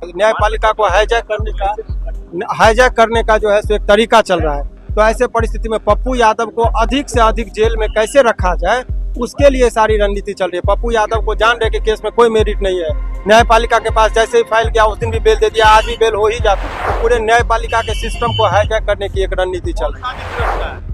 न्यायपालिका को हाईजैक करने का जो है सो एक तरीका चल रहा है। तो ऐसे परिस्थिति में पप्पू यादव को अधिक से अधिक जेल में कैसे रखा जाए, उसके लिए सारी रणनीति चल रही है। पप्पू यादव को जान रहे कि केस में कोई मेरिट नहीं है, न्यायपालिका के पास जैसे ही फाइल किया उस दिन भी बेल दे दिया, आज भी बेल हो ही जाता है। तो पूरे न्यायपालिका के सिस्टम को हाईजैक करने की एक रणनीति चल रही है।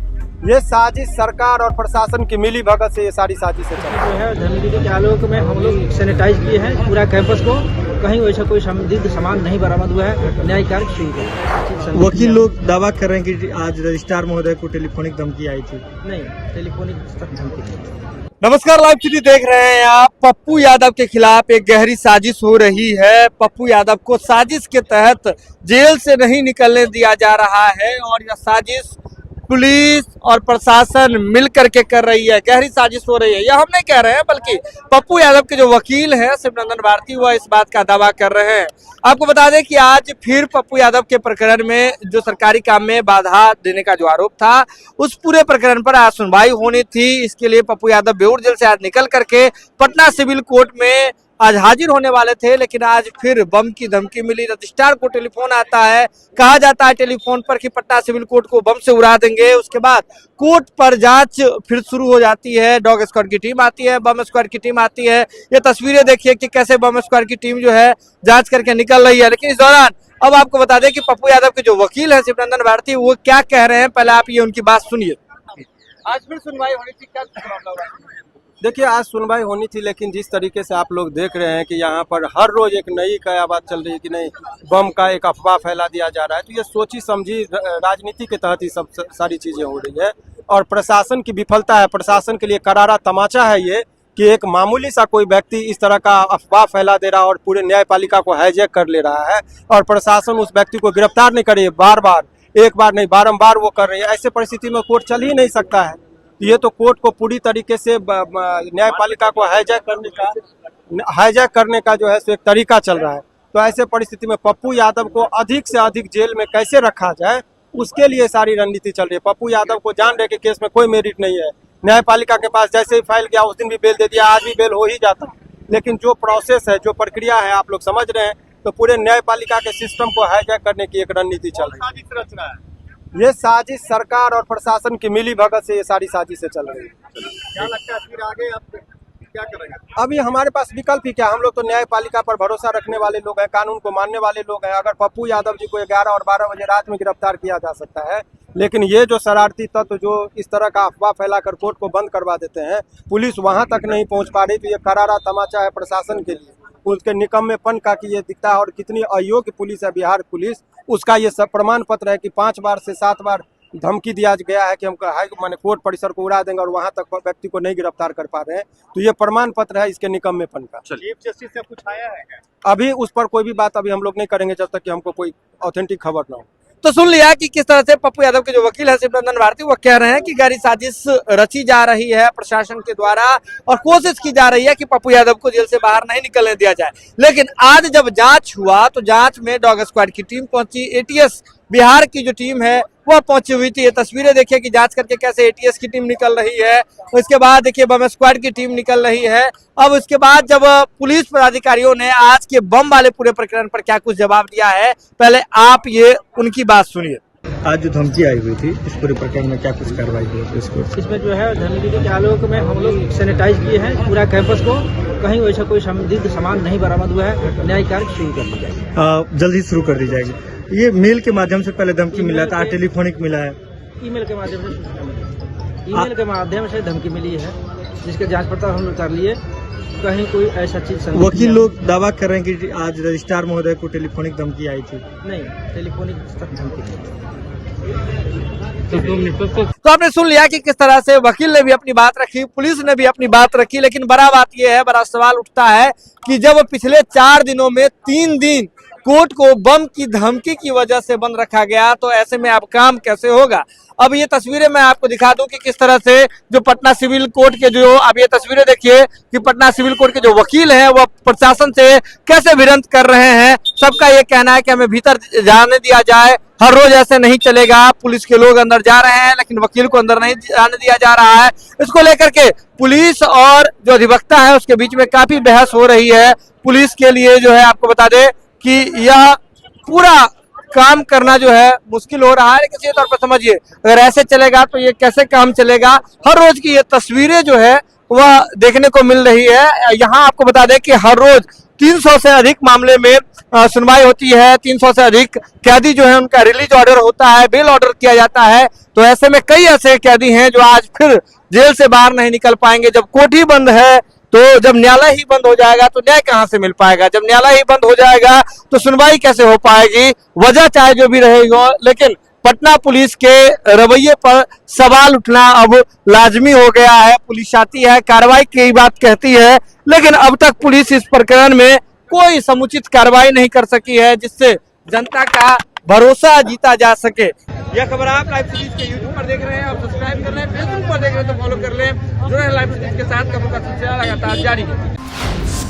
ये साजिश सरकार और प्रशासन की मिली भगत से ये सारी साजिशें चल रही है। धर्मवीर के आलोक में हम लोग सैनिटाइज किए हैं पूरा कैंपस को, कहीं वैसा कोई संदिग्ध सामान नहीं बरामद हुआ है। न्याय कार्य शुरू है। वकील लोग दावा कर रहे हैं कि आज रजिस्ट्रार महोदय को टेलीफोनिक धमकी आई थी। नहीं, टेलीफोनिक धमकी नहीं। नमस्कार, लाइव सिटी देख रहे हैं आप। पप्पू यादव के खिलाफ एक गहरी साजिश हो रही है। पप्पू यादव को साजिश के तहत जेल से नहीं निकलने दिया जा रहा है और यह साजिश पुलिस और प्रशासन मिल करके कर रही है। गहरी साजिश हो रही है, यह हम नहीं कह रहे हैं, बल्कि पप्पू यादव के जो वकील हैं शिवनंदन भारती, वह इस बात का दावा कर रहे हैं। आपको बता दें कि आज फिर पप्पू यादव के प्रकरण में जो सरकारी काम में बाधा देने का जो आरोप था, उस पूरे प्रकरण पर आज सुनवाई होनी थी। इसके लिए पप्पू यादव बेऊर जेल से आज निकल करके पटना सिविल कोर्ट में आज हाजिर होने वाले थे, लेकिन आज फिर बम की धमकी मिली। रजिस्ट्रार को टेलीफोन आता है, कहा जाता है टेलीफोन पर कि पटना सिविल कोर्ट को बम से उड़ा देंगे। उसके बाद कोर्ट पर जांच फिर शुरू हो जाती है। डॉग स्क्वाड की टीम आती है, बम स्क्वाड की टीम आती है। ये तस्वीरें देखिए कि कैसे बम स्क्वाड की टीम जो है जांच करके निकल रही है। लेकिन इस दौरान अब आपको बता दें कि पप्पू यादव के जो वकील है शिवनंदन भारती, वो क्या कह रहे हैं, पहले आप ये उनकी बात सुनिए। आज फिर सुनवाई होनी थी, क्या मामला हुआ? देखिए, आज सुनवाई होनी थी, लेकिन जिस तरीके से आप लोग देख रहे हैं कि यहाँ पर हर रोज एक नई कयाबात चल रही है कि नहीं, बम का एक अफवाह फैला दिया जा रहा है। तो ये सोची समझी राजनीति के तहत ही सब सारी चीजें हो रही है और प्रशासन की विफलता है। प्रशासन के लिए करारा तमाचा है ये कि एक मामूली सा कोई व्यक्ति इस तरह का अफवाह फैला दे रहा है और पूरे न्यायपालिका को हाईजैक कर ले रहा है और प्रशासन उस व्यक्ति को गिरफ्तार नहीं करे। बार बार, एक बार नहीं, बारम्बार वो कर रही है। ऐसे परिस्थिति में कोर्ट चल ही नहीं सकता है। ये तो कोर्ट को पूरी तरीके से न्यायपालिका को हाईजैक करने का जो है सो एक तरीका चल रहा है। तो ऐसे परिस्थिति में पप्पू यादव को अधिक से अधिक जेल में कैसे रखा जाए, उसके लिए सारी रणनीति चल रही है। पप्पू यादव को जान रहे कि केस में कोई मेरिट नहीं है, न्यायपालिका के पास जैसे ही फाइल किया उस दिन भी बेल दे दिया, आज भी बेल हो ही जाता है। लेकिन जो प्रोसेस है, जो प्रक्रिया है, आप लोग समझ रहे हैं। तो पूरे न्यायपालिका के सिस्टम को हाईजैक करने की एक रणनीति चल रही है। ये साजिश सरकार और प्रशासन की मिली भगत से ये सारी साजिशें चल रही है। क्या लगता है फिर आगे आप क्या करेंगे? अभी हमारे पास विकल्प ही क्या, हम लोग तो न्यायपालिका पर भरोसा रखने वाले लोग हैं, कानून को मानने वाले लोग हैं। अगर पप्पू यादव जी को 11 और 12 बजे रात में गिरफ्तार किया जा सकता है, लेकिन ये जो शरारती तत्व जो इस तरह का अफवाह फैलाकर कोर्ट को बंद करवा देते हैं, पुलिस वहां तक नहीं पहुंच पा रही। तो ये करारा तमाचा है प्रशासन के लिए, उसके निकम्मेपन का कि ये दिखता है और कितनी अयोग्य पुलिस है बिहार पुलिस। उसका ये सब प्रमाण पत्र है कि 5 बार से 7 बार धमकी दिया गया है कि हम माने कोर्ट परिसर को उड़ा देंगे और वहां तक व्यक्ति को नहीं गिरफ्तार कर पा रहे हैं। तो ये प्रमाण पत्र है इसके निकम्मेपन का। चीफ जस्टिस से कुछ आया है क्या? अभी उस पर कोई भी बात अभी हम लोग नहीं करेंगे जब तक कि हमको कोई ऑथेंटिक खबर ना हो। तो सुन लिया कि किस तरह से पप्पू यादव के जो वकील है शिवनंदन भारती, वो कह रहे हैं कि गहरी साजिश रची जा रही है प्रशासन के द्वारा और कोशिश की जा रही है कि पप्पू यादव को जेल से बाहर नहीं निकलने दिया जाए। लेकिन आज जब जांच हुआ तो जांच में डॉग स्क्वाड की टीम पहुंची, एटीएस बिहार की जो टीम है वह पहुंची हुई थी। ये तस्वीरें देखिए कि जांच करके कैसे एटीएस की टीम निकल रही है। उसके बाद देखिए बम स्क्वाड की टीम निकल रही है। अब उसके बाद जब पुलिस पदाधिकारियों ने आज के बम वाले पूरे प्रकरण पर क्या कुछ जवाब दिया है, पहले आप ये उनकी बात सुनिए। आज जो धमकी आई हुई थी, इस पूरे प्रकरण में क्या कुछ कार्रवाई हुई थी? इसमें जो है धर्मवीर के आलोक में हम लोग सैनिटाइज किए हैं पूरा कैंपस को, कहीं वैसा कोई संदिग्ध सामान नहीं बरामद हुआ है। न्याय कार्य शुरू कर दी जाएगी, जल्द ही शुरू कर दी जाएगी। ये मेल के माध्यम से पहले धमकी मिला था, टेलीफोनिक मिला है, ईमेल के माध्यम से धमकी मिली है, जिसके जांच पड़ताल हम लोग कर लिए। कहीं कोई ऐसा चीज वकील लोग दावा कर रहे हैं कि आज रजिस्ट्रार महोदय को टेलीफोनिक धमकी आई थी। नहीं, टेलीफोनिक धमकी नहीं। तो आपने सुन लिया कि किस तरह से वकील ने भी अपनी बात रखी, पुलिस ने भी अपनी बात रखी। लेकिन बड़ा बात यह है, बड़ा सवाल उठता है कि जब पिछले 4 दिनों में 3 दिन कोर्ट को बम की धमकी की वजह से बंद रखा गया, तो ऐसे में अब काम कैसे होगा। अब ये तस्वीरें मैं आपको दिखा दूं कि किस तरह से जो पटना सिविल कोर्ट के जो अब ये तस्वीरें देखिए कि पटना सिविल कोर्ट के जो वकील हैं वो प्रशासन से कैसे भिड़ंत कर रहे हैं। सबका ये कहना है कि हमें भीतर जाने दिया जाए, हर रोज ऐसे नहीं चलेगा। पुलिस के लोग अंदर जा रहे हैं लेकिन वकील को अंदर नहीं जाने दिया जा रहा है। इसको लेकर के पुलिस और जो अधिवक्ता है उसके बीच में काफी बहस हो रही है। पुलिस के लिए जो है आपको बता दें कि यह पूरा काम करना जो है मुश्किल हो रहा है। लेकिन सीधे तौर पर समझिए, अगर ऐसे चलेगा तो ये कैसे काम चलेगा। हर रोज की ये तस्वीरें जो है वह देखने को मिल रही है। यहाँ आपको बता दें कि हर रोज 300 से अधिक मामले में सुनवाई होती है। 300 से अधिक कैदी जो है उनका रिलीज ऑर्डर होता है, बेल ऑर्डर किया जाता है। तो ऐसे में कई ऐसे कैदी हैं जो आज फिर जेल से बाहर नहीं निकल पाएंगे। जब कोर्ट ही बंद है, तो जब न्यायालय ही बंद हो जाएगा तो न्याय कहां से मिल पाएगा। जब न्यायालय ही बंद हो जाएगा तो सुनवाई कैसे हो पाएगी। वजह चाहे जो भी रहेगा, लेकिन पटना पुलिस के रवैये पर सवाल उठना अब लाजमी हो गया है। पुलिस आती है, कार्रवाई की बात कहती है, लेकिन अब तक पुलिस इस प्रकरण में कोई समुचित कार्रवाई नहीं कर सकी है जिससे जनता का भरोसा जीता जा सके। यह खबर आप लाइव सीरीज के यूट्यूब पर देख रहे हैं, आप सब्सक्राइब कर लें, फेसबुक पर देख रहे हैं तो फॉलो कर लें। जुड़े हैं लाइव सीरीज के साथ, खबरों का सिलसिला लगातार जारी है।